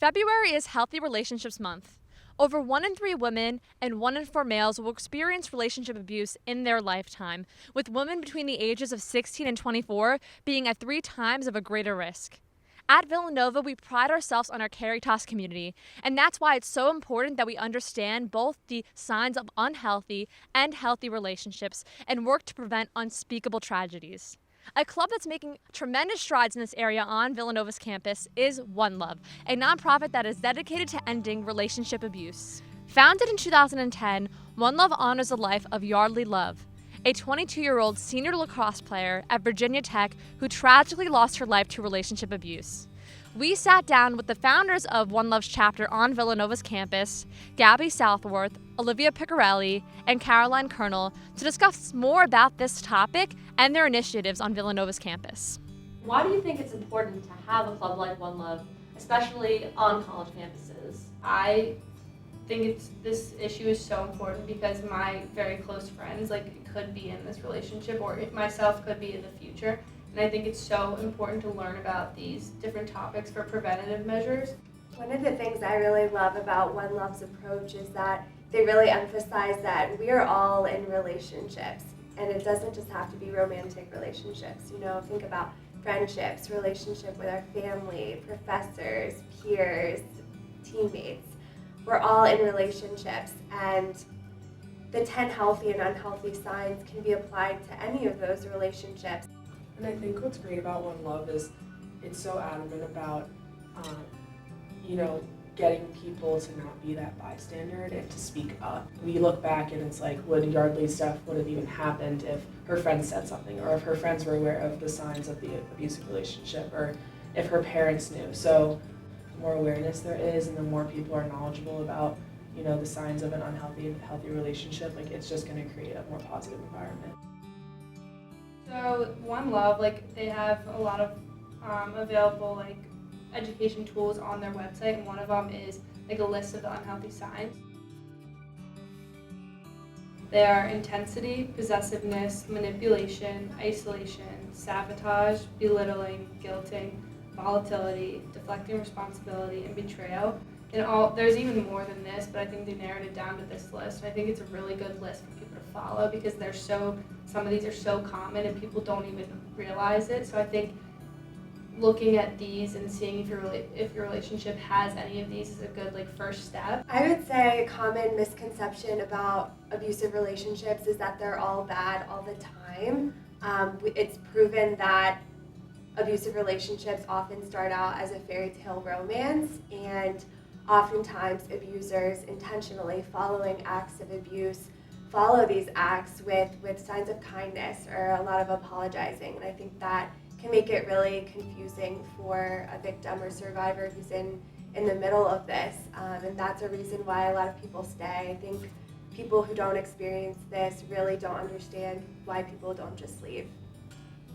February is Healthy Relationships Month. Over 1 in 3 women and 1 in 4 males will experience relationship abuse in their lifetime, with women between the ages of 16 and 24 being at 3 times of a greater risk. At Villanova, we pride ourselves on our Caritas community, and that's why it's so important that we understand both the signs of unhealthy and healthy relationships and work to prevent unspeakable tragedies. A club that's making tremendous strides in this area on Villanova's campus is One Love, a nonprofit that is dedicated to ending relationship abuse. Founded in 2010, One Love honors the life of Yardley Love, a 22-year-old senior lacrosse player at Virginia Tech who tragically lost her life to relationship abuse. We sat down with the founders of One Love's chapter on Villanova's campus, Gabby Southworth, Olivia Picarelli, and Caroline Colonel, to discuss more about this topic and their initiatives on Villanova's campus. Why do you think it's important to have a club like One Love, especially on college campuses? I think this issue is so important because my very close friends could be in this relationship, or if myself could be in the future. And I think it's so important to learn about these different topics for preventative measures. One of the things I really love about One Love's approach is that they really emphasize that we are all in relationships, and it doesn't just have to be romantic relationships. Think about friendships, relationship with our family, professors, peers, teammates. We're all in relationships, and the 10 healthy and unhealthy signs can be applied to any of those relationships. And I think what's great about One Love is it's so adamant about, getting people to not be that bystander and to speak up. We look back and it's like, would Yardley's death would have even happened if her friends said something, or if her friends were aware of the signs of the abusive relationship, or if her parents knew. So the more awareness there is and the more people are knowledgeable about, the signs of an unhealthy and healthy relationship, it's just going to create a more positive environment. So One Love, they have a lot of available education tools on their website, and one of them is a list of the unhealthy signs. They are intensity, possessiveness, manipulation, isolation, sabotage, belittling, guilting, volatility, deflecting responsibility, and betrayal. And there's even more than this, but I think they narrowed it down to this list. And I think it's a really good list for people to follow because some of these are so common and people don't even realize it. So I think looking at these and seeing if your relationship has any of these is a good first step. I would say a common misconception about abusive relationships is that they're all bad all the time. It's proven that abusive relationships often start out as a fairy tale romance, and oftentimes abusers intentionally following acts of abuse follow these acts with signs of kindness or a lot of apologizing. And I think that can make it really confusing for a victim or survivor who's in the middle of this. And that's a reason why a lot of people stay. I think people who don't experience this really don't understand why people don't just leave.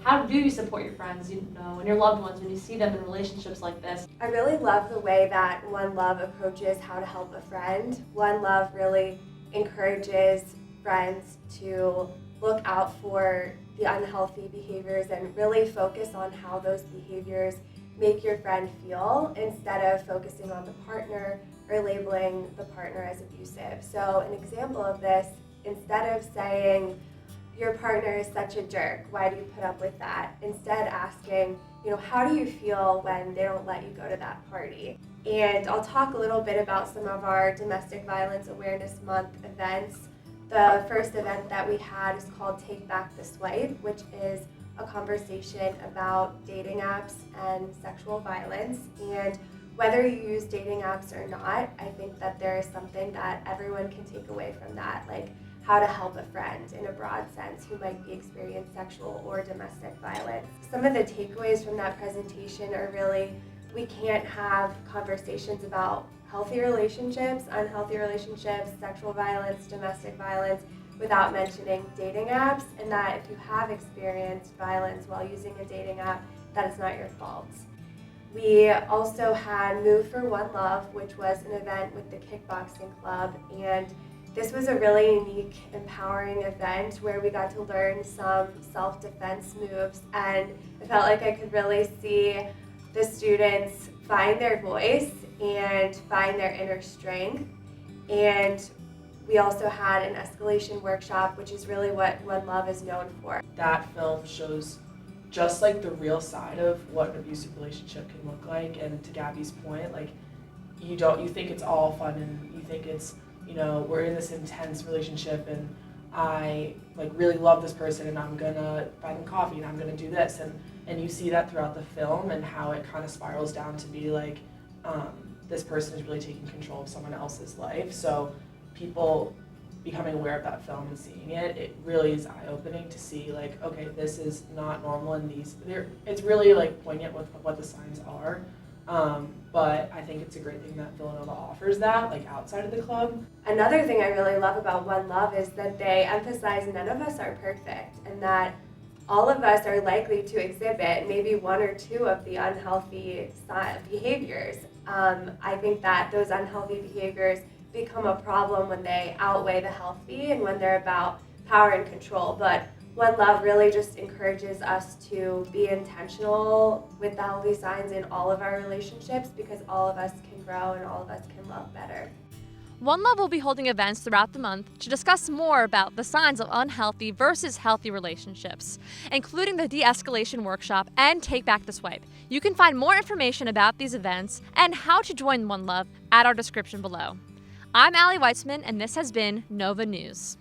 How do you support your friends, and your loved ones when you see them in relationships like this? I really love the way that One Love approaches how to help a friend. One Love really encourages friends to look out for the unhealthy behaviors and really focus on how those behaviors make your friend feel instead of focusing on the partner or labeling the partner as abusive. So an example of this, instead of saying, your partner is such a jerk, why do you put up with that? Instead asking, how do you feel when they don't let you go to that party? And I'll talk a little bit about some of our Domestic Violence Awareness Month events. The first event that we had is called Take Back the Swipe, which is a conversation about dating apps and sexual violence. And whether you use dating apps or not, I think that there is something that everyone can take away from that, how to help a friend in a broad sense who might be experiencing sexual or domestic violence. Some of the takeaways from that presentation are really, we can't have conversations about healthy relationships, unhealthy relationships, sexual violence, domestic violence, without mentioning dating apps, and that if you have experienced violence while using a dating app, that is not your fault. We also had Move for One Love, which was an event with the kickboxing club, and this was a really unique, empowering event where we got to learn some self-defense moves, and I felt like I could really see the students find their voice and find their inner strength. And we also had an escalation workshop, which is really what One Love is known for. That film shows just like the real side of what an abusive relationship can look like. And to Gabby's point, like you think it's all fun and you think it's, we're in this intense relationship and I like really love this person and I'm gonna buy them coffee and I'm gonna do this, and you see that throughout the film and how it kind of spirals down to be like this person is really taking control of someone else's life. So people becoming aware of that film and seeing it really is eye-opening to see like, okay, this is not normal, and it's really like poignant with what the signs are. But I think it's a great thing that Villanova offers that, like outside of the club. Another thing I really love about One Love is that they emphasize none of us are perfect and that all of us are likely to exhibit maybe one or two of the unhealthy behaviors. I think that those unhealthy behaviors become a problem when they outweigh the healthy and when they're about power and control. But One Love really just encourages us to be intentional with the healthy signs in all of our relationships, because all of us can grow and all of us can love better. One Love will be holding events throughout the month to discuss more about the signs of unhealthy versus healthy relationships, including the de-escalation workshop and Take Back the Swipe. You can find more information about these events and how to join One Love at our description below. I'm Allie Weitzman, and this has been Nova News.